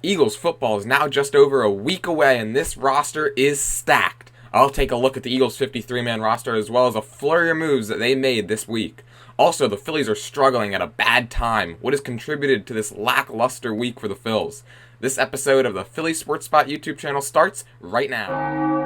Eagles football is now just over a week away, and this roster is stacked. I'll take a look at the Eagles' 53-man roster as well as a flurry of moves that they made this week. Also, the Phillies are struggling at a bad time. What has contributed to this lackluster week for the Phils? This episode of the Phillies Sports Spot YouTube channel starts right now.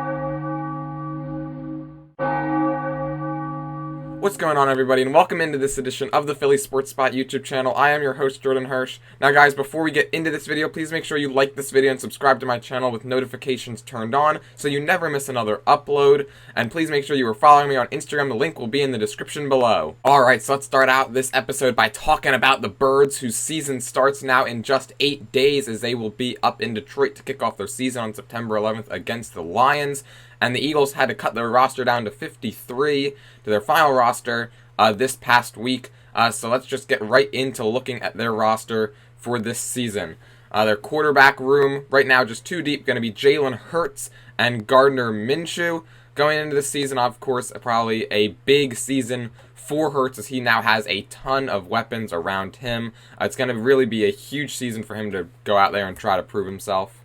What's going on, everybody, and welcome into this edition of the Phillies Sports Spot YouTube channel. I am your host, Jordan Hirsch. Now, guys, before we get into this video, please make sure you like this video and subscribe to my channel with notifications turned on so you never miss another upload. And please make sure you are following me on Instagram. The link will be in the description below. Alright, so let's start out this episode by talking about the Birds, whose season starts now in just 8 days as they will be up in Detroit to kick off their season on September 11th against the Lions. And the Eagles had to cut their roster down to 53 to their final roster this past week. So let's just get right into looking at their roster for this season. Their quarterback room right now just too deep. Going to be Jalen Hurts and Gardner Minshew. Going into the season, of course, probably a big season for Hurts as he now has a ton of weapons around him. It's going to really be a huge season for him to go out there and try to prove himself.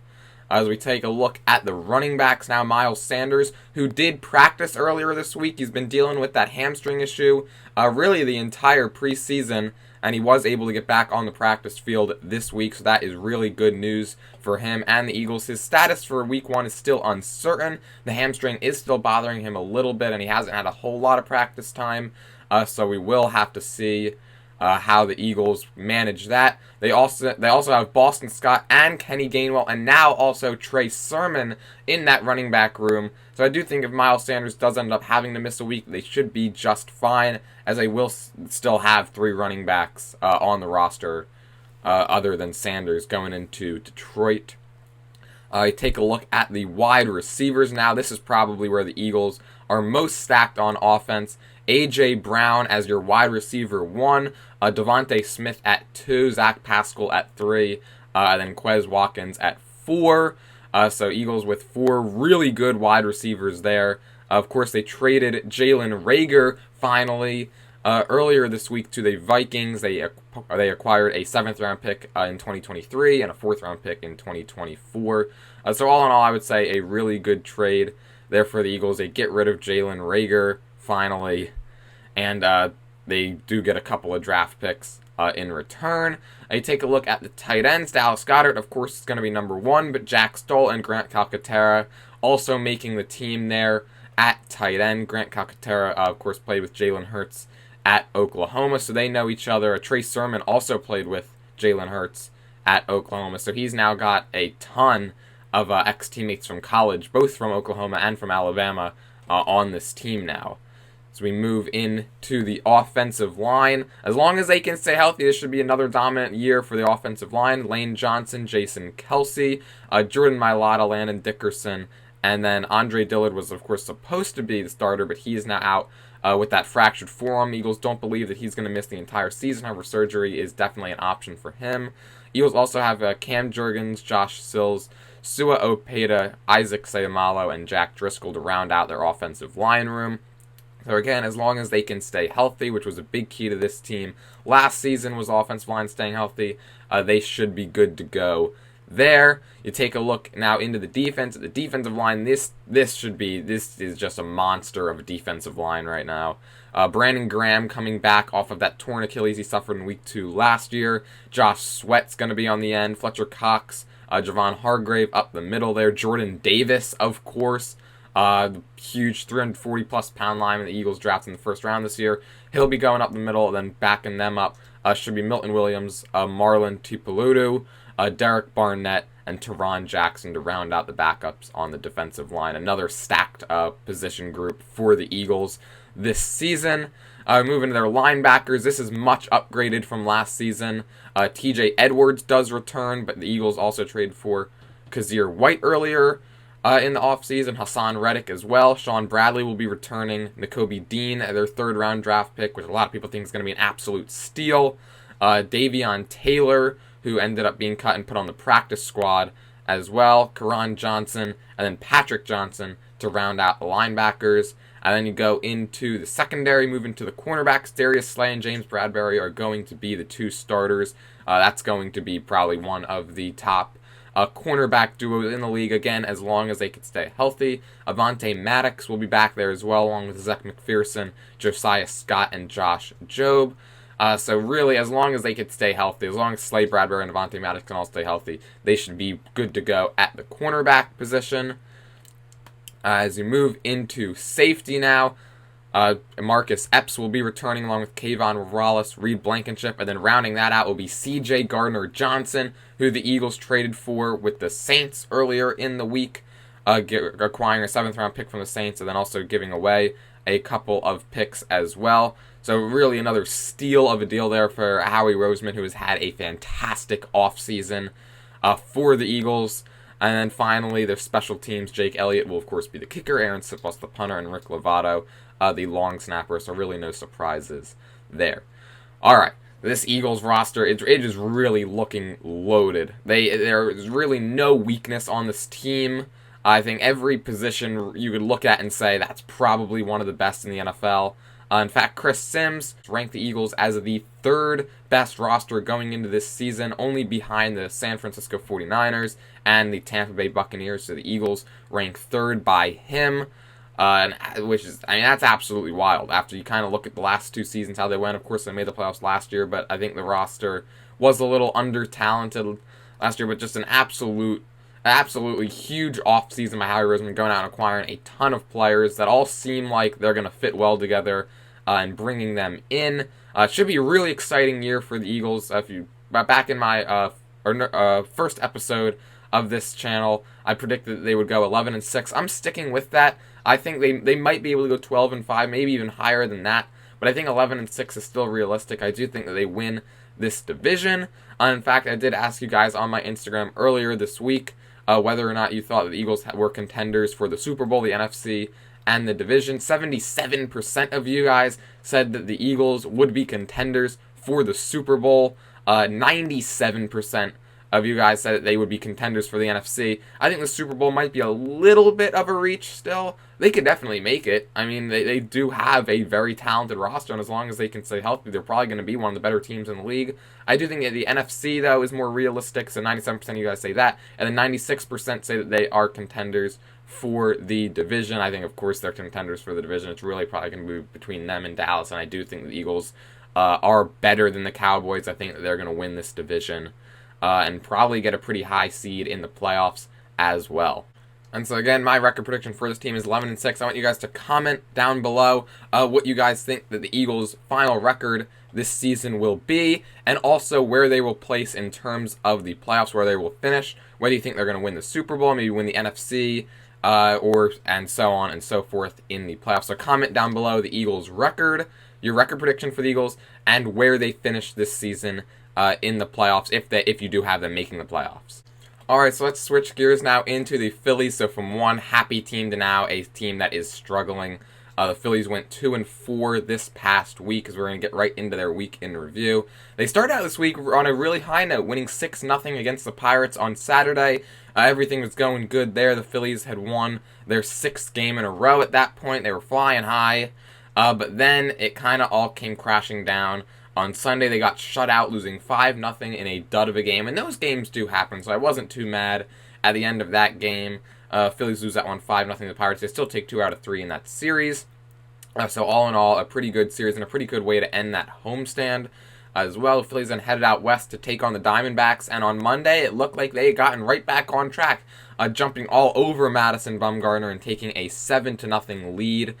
As we take a look at the running backs now, Miles Sanders, who did practice earlier this week. He's been dealing with that hamstring issue really the entire preseason, and he was able to get back on the practice field this week, so that is really good news for him and the Eagles. His status for week 1 is still uncertain. The hamstring is still bothering him a little bit, and he hasn't had a whole lot of practice time, so we will have to see how the Eagles manage that. They also have Boston Scott and Kenny Gainwell, and now also Trey Sermon in that running back room. So I do think if Miles Sanders does end up having to miss a week, they should be just fine, as they will still have 3 running backs on the roster other than Sanders going into Detroit. Take a look at the wide receivers now. This is probably where the Eagles are most stacked on offense. A.J. Brown as your wide receiver 1, Devontae Smith at 2, Zach Pascal at 3, and then Quez Watkins at 4. So Eagles with 4 really good wide receivers there. Of course, they traded Jalen Reagor finally earlier this week to the Vikings. They acquired a 7th-round pick in 2023 and a 4th-round pick in 2024. So all in all, I would say a really good trade there for the Eagles. They get rid of Jalen Reagor finally, and they do get a couple of draft picks in return. You take a look at the tight ends. Dallas Goedert, of course, is going to be number 1, but Jack Stoll and Grant Calcaterra also making the team there at tight end. Grant Calcaterra, of course, played with Jalen Hurts at Oklahoma, so they know each other. Trey Sermon also played with Jalen Hurts at Oklahoma, so he's now got a ton of ex-teammates from college, both from Oklahoma and from Alabama, on this team now. So we move into the offensive line. As long as they can stay healthy, this should be another dominant year for the offensive line. Lane Johnson, Jason Kelce, Jordan Mailata, Landon Dickerson, and then Andre Dillard was, of course, supposed to be the starter, but he is now out with that fractured forearm. Eagles don't believe that he's going to miss the entire season. However, surgery is definitely an option for him. Eagles also have Cam Jurgens, Josh Sills, Sua Opeta, Isaac Seumalo, and Jack Driscoll to round out their offensive line room. So again, as long as they can stay healthy, which was a big key to this team last season, was offensive line staying healthy, they should be good to go there. You take a look now into the defense. At the defensive line, this is just a monster of a defensive line right now. Brandon Graham coming back off of that torn Achilles he suffered in week 2 last year. Josh Sweat's going to be on the end. Fletcher Cox, Javon Hargrave up the middle there. Jordan Davis, of course. Huge 340-plus pound lineman the Eagles drafted in the first round this year. He'll be going up the middle, then backing them up should be Milton Williams, Marlon Tuipulotu, Derek Barnett, and Teron Jackson to round out the backups on the defensive line. Another stacked position group for the Eagles this season. Moving to their linebackers, this is much upgraded from last season. TJ Edwards does return, but the Eagles also traded for Kazir White earlier in the offseason. Hassan Reddick as well. Sean Bradley will be returning. Nakobe Dean, their 3rd-round draft pick, which a lot of people think is going to be an absolute steal. Davion Taylor, who ended up being cut and put on the practice squad as well. Karan Johnson, and then Patrick Johnson to round out the linebackers. And then you go into the secondary, move into the cornerbacks. Darius Slay and James Bradbury are going to be the 2 starters. That's going to be probably one of the top cornerback duo in the league, again, as long as they can stay healthy. Avonte Maddox will be back there as well, along with Zach McPherson, Josiah Scott, and Josh Jobe. So really, as long as they can stay healthy, as long as Slade Bradbury and Avonte Maddox can all stay healthy, they should be good to go at the cornerback position. As you move into safety now, Marcus Epps will be returning along with Kayvon Wallace, Reed Blankenship, and then rounding that out will be C.J. Gardner-Johnson, who the Eagles traded for with the Saints earlier in the week, acquiring a 7th-round pick from the Saints and then also giving away a couple of picks as well. So really another steal of a deal there for Howie Roseman, who has had a fantastic offseason for the Eagles. And then finally, their special teams, Jake Elliott will, of course, be the kicker, Aaron Sipos, the punter, and Rick Lovato, the long snapper, so really no surprises there. All right, this Eagles roster, it is really looking loaded. There is really no weakness on this team. I think every position you could look at and say that's probably one of the best in the NFL. In fact, Chris Sims ranked the Eagles as the 3rd best roster going into this season, only behind the San Francisco 49ers and the Tampa Bay Buccaneers. So the Eagles rank 3rd by him, which is, I mean, that's absolutely wild. After you kind of look at the last 2 seasons, how they went. Of course, they made the playoffs last year, but I think the roster was a little under-talented last year, but just an absolutely huge offseason by Howie Roseman, going out and acquiring a ton of players that all seem like they're going to fit well together and bringing them in. It should be a really exciting year for the Eagles. Back in my first episode of this channel, I predicted that they would go 11-6. I'm sticking with that. I think they might be able to go 12-5, maybe even higher than that. But I think 11-6 is still realistic. I do think that they win this division. In fact, I did ask you guys on my Instagram earlier this week whether or not you thought that the Eagles were contenders for the Super Bowl, the NFC, and the division. 77% of you guys said that the Eagles would be contenders for the Super Bowl. 97% of you guys said that they would be contenders for the NFC. I think the Super Bowl might be a little bit of a reach still. They could definitely make it. I mean, they do have a very talented roster, and as long as they can stay healthy, they're probably going to be one of the better teams in the league. I do think that the NFC, though, is more realistic, so 97% of you guys say that, and then 96% say that they are contenders for the division. I think, of course, they're contenders for the division. It's really probably going to be between them and Dallas, and I do think the Eagles are better than the Cowboys. I think that they're going to win this division and probably get a pretty high seed in the playoffs as well. And so again, my record prediction for this team is 11-6. I want you guys to comment down below what you guys think that the Eagles' final record this season will be, and also where they will place in terms of the playoffs, where they will finish, whether you think they're going to win the Super Bowl, maybe win the NFC, and so on and so forth in the playoffs. So comment down below the Eagles' record, your record prediction for the Eagles, and where they finish this season in the playoffs, if you do have them making the playoffs. Alright, so let's switch gears now into the Phillies. So from one happy team to now a team that is struggling. The Phillies went 2-4 this past week, as we're going to get right into their week in review. They started out this week on a really high note, winning 6-0 against the Pirates on Saturday. Everything was going good there. The Phillies had won their 6th game in a row at that point. They were flying high. But then it kind of all came crashing down. On Sunday, they got shut out, losing 5-0 in a dud of a game. And those games do happen, so I wasn't too mad at the end of that game. Phillies lose that one 5-0 to the Pirates. They still take 2 out of 3 in that series. So all in all, a pretty good series and a pretty good way to end that homestand. As well, the Phillies then headed out west to take on the Diamondbacks. And on Monday, it looked like they had gotten right back on track, jumping all over Madison Bumgarner and taking a 7-0 lead.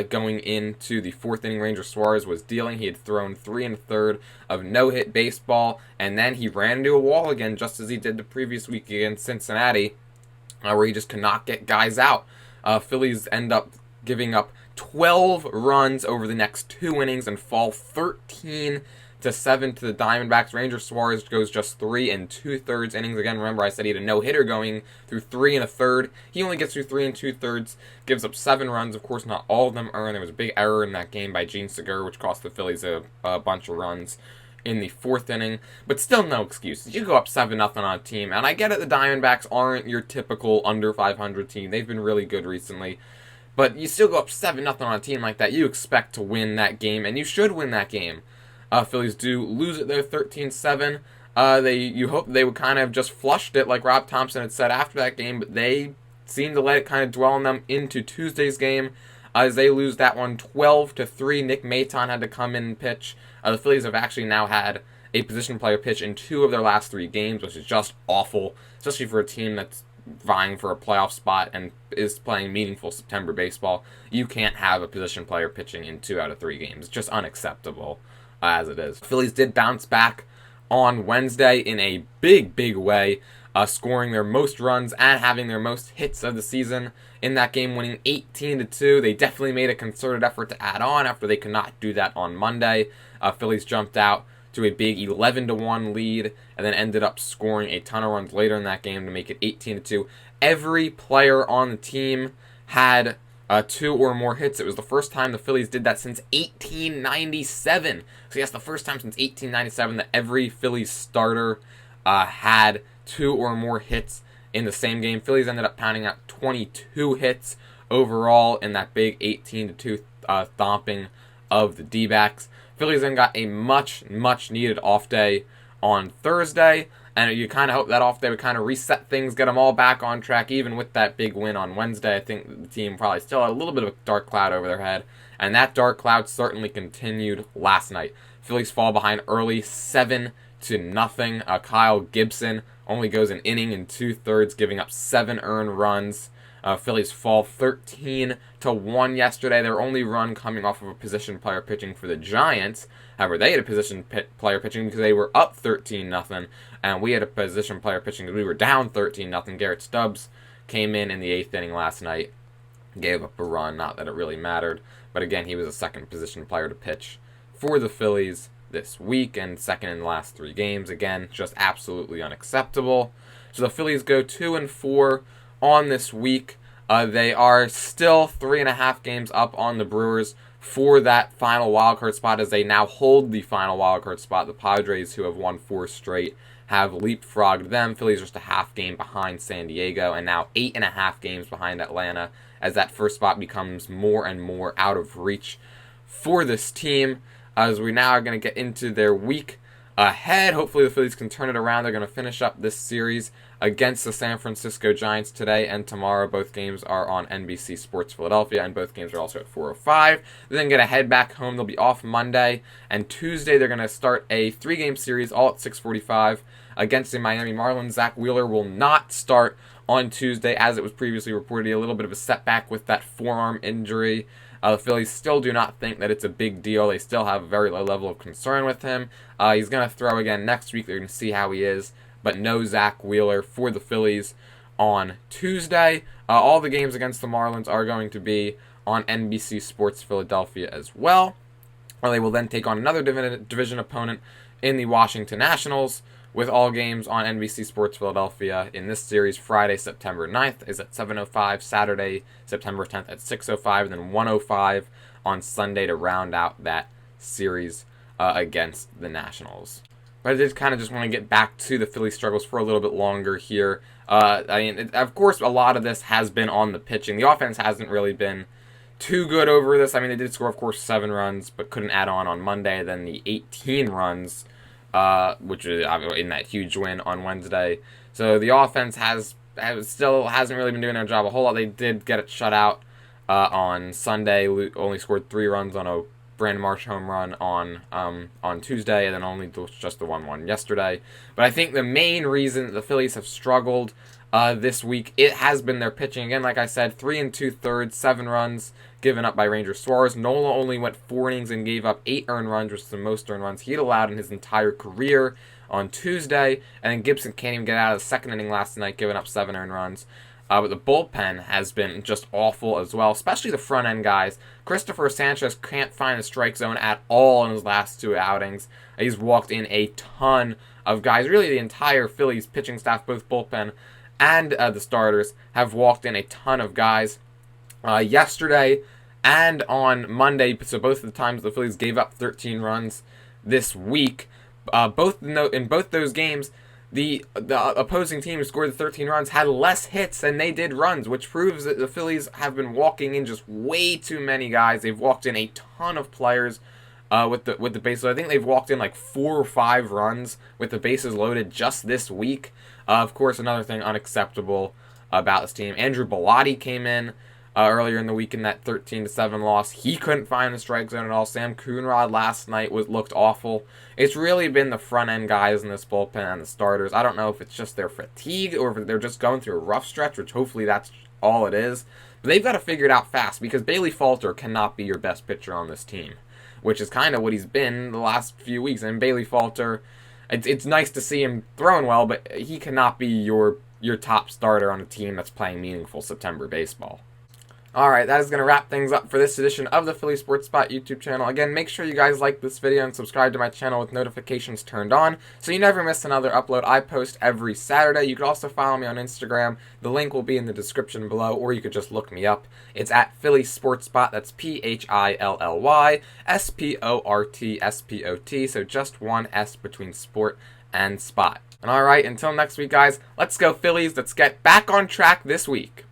Going into the 4th inning, Ranger Suarez was dealing. He had thrown 3 1/3 of no-hit baseball, and then he ran into a wall again, just as he did the previous week against Cincinnati, where he just could not get guys out. Phillies end up giving up 12 runs over the next 2 innings and fall 13-7 to the Diamondbacks. Ranger Suarez goes just 3 2/3 innings. Again, remember I said he had a no-hitter going through 3 1/3. He only gets through 3 2/3, gives up 7 runs. Of course, not all of them earned. There was a big error in that game by Gene Segura, which cost the Phillies a bunch of runs in the 4th inning. But still no excuses. You go up 7-0 on a team, and I get it, the Diamondbacks aren't your typical under 500 team. They've been really good recently. But you still go up 7-0 on a team like that. You expect to win that game, and you should win that game. Phillies do lose it there 13-7. You hope they would kind of just flushed it like Rob Thompson had said after that game, but they seemed to let it kind of dwell on them into Tuesday's game as they lose that one 12-3. Nick Maton had to come in and pitch. The Phillies have actually now had a position player pitch in 2 of their last 3 games, which is just awful, especially for a team that's vying for a playoff spot and is playing meaningful September baseball. You can't have a position player pitching in 2 out of 3 games. It's just unacceptable as it is. Phillies did bounce back on Wednesday in a big way, scoring their most runs and having their most hits of the season in that game, winning 18-2. They definitely made a concerted effort to add on after they could not do that on Monday. Phillies jumped out to a big 11-1 lead and then ended up scoring a ton of runs later in that game to make it 18-2. Every player on the team had 2 or more hits. It was the first time the Phillies did that since 1897. So yes, the first time since 1897 that every Phillies starter had 2 or more hits in the same game. Phillies ended up pounding out 22 hits overall in that big 18-2 thumping of the D-backs. Phillies then got a much needed off day on Thursday, and you kind of hope that off day would kind of reset things, get them all back on track. Even with that big win on Wednesday, I think the team probably still had a little bit of a dark cloud over their head, and that dark cloud certainly continued last night. Phillies fall behind early 7-0. Kyle Gibson only goes an inning and 2/3, giving up 7 earned runs. Phillies fall 13-1 yesterday. Their only run coming off of a position player pitching for the Giants. However, they had a position player pitching because they were up 13-0, and we had a position player pitching because we were down 13-0. Garrett Stubbs came in the 8th inning last night, gave up a run. Not that it really mattered, but again, he was a second position player to pitch for the Phillies this week and second in the last 3 games. Again, just absolutely unacceptable. So the Phillies go 2-4 on this week. They are still 3.5 games up on the Brewers for that final wildcard spot as they now hold the final wildcard spot. The Padres, who have won 4 straight, have leapfrogged them. Phillies just a half game behind San Diego and now 8.5 games behind Atlanta as that first spot becomes more and more out of reach for this team. As we now are going to get into their week ahead. Hopefully the Phillies can turn it around. They're going to finish up this series against the San Francisco Giants today and tomorrow. Both games are on NBC Sports Philadelphia, and both games are also at 4:05. They're then going to head back home. They'll be off Monday, and Tuesday they're going to start a 3-game series all at 6:45 against the Miami Marlins. Zach Wheeler will not start on Tuesday, as it was previously reported. A little bit of a setback with that forearm injury. The Phillies still do not think that it's a big deal. They still have a very low level of concern with him. He's going to throw again next week. They're going to see how he is. But no Zach Wheeler for the Phillies on Tuesday. All the games against the Marlins are going to be on NBC Sports Philadelphia as well. They will then take on another division opponent in the Washington Nationals, with all games on NBC Sports Philadelphia in this series. Friday, September 9th is at 7:05, Saturday, September 10th at 6:05, and then 1:05 on Sunday to round out that series against the Nationals. But I did kind of just want to get back to the Phillies struggles for a little bit longer here. Of course, a lot of this has been on the pitching. The offense hasn't really been too good over this. I mean, they did score, of course, 7 runs, but couldn't add on Monday. Then the 18 runs, which is in that huge win on Wednesday. So the offense still hasn't really been doing their job a whole lot. They did get it shut out on Sunday. Only scored 3 runs on a Brandon Marsh home run on Tuesday, and then only just the 1-1 yesterday. But I think the main reason that the Phillies have struggled this week, it has been their pitching. Again, like I said, 3 2/3, 7 runs given up by Ranger Suarez. Nola only went 4 innings and gave up 8 earned runs, which is the most earned runs he'd allowed in his entire career on Tuesday. And then Gibson can't even get out of the second inning last night, giving up 7 earned runs. But the bullpen has been just awful as well, especially the front-end guys. Christopher Sanchez can't find the strike zone at all in his last 2 outings. He's walked in a ton of guys. Really, the entire Phillies pitching staff, both bullpen and the starters, have walked in a ton of guys. Yesterday and on Monday, so both of the times the Phillies gave up 13 runs this week. In both those games, the opposing team who scored the 13 runs had less hits than they did runs, which proves that the Phillies have been walking in just way too many guys. They've walked in a ton of players with the bases. I think they've walked in like 4 or 5 runs with the bases loaded just this week. Of course, another thing unacceptable about this team. Andrew Bellotti came in earlier in the week in that 13-7 loss. He couldn't find the strike zone at all. Sam Coonrod last night looked awful. It's really been the front end guys in this bullpen and the starters. I don't know if it's just their fatigue or if they're just going through a rough stretch, which hopefully that's all it is. But they've got to figure it out fast because Bailey Falter cannot be your best pitcher on this team, which is kind of what he's been the last few weeks. And Bailey Falter, it's nice to see him throwing well, but he cannot be your top starter on a team that's playing meaningful September baseball. Alright, that is going to wrap things up for this edition of the Philly Sports Spot YouTube channel. Again, make sure you guys like this video and subscribe to my channel with notifications turned on so you never miss another upload. I post every Saturday. You can also follow me on Instagram. The link will be in the description below, or you could just look me up. It's at Phillies Sports Spot. That's PhillysSportSpot, so just one S between sport and spot. And alright, until next week, guys, let's go Phillies. Let's get back on track this week.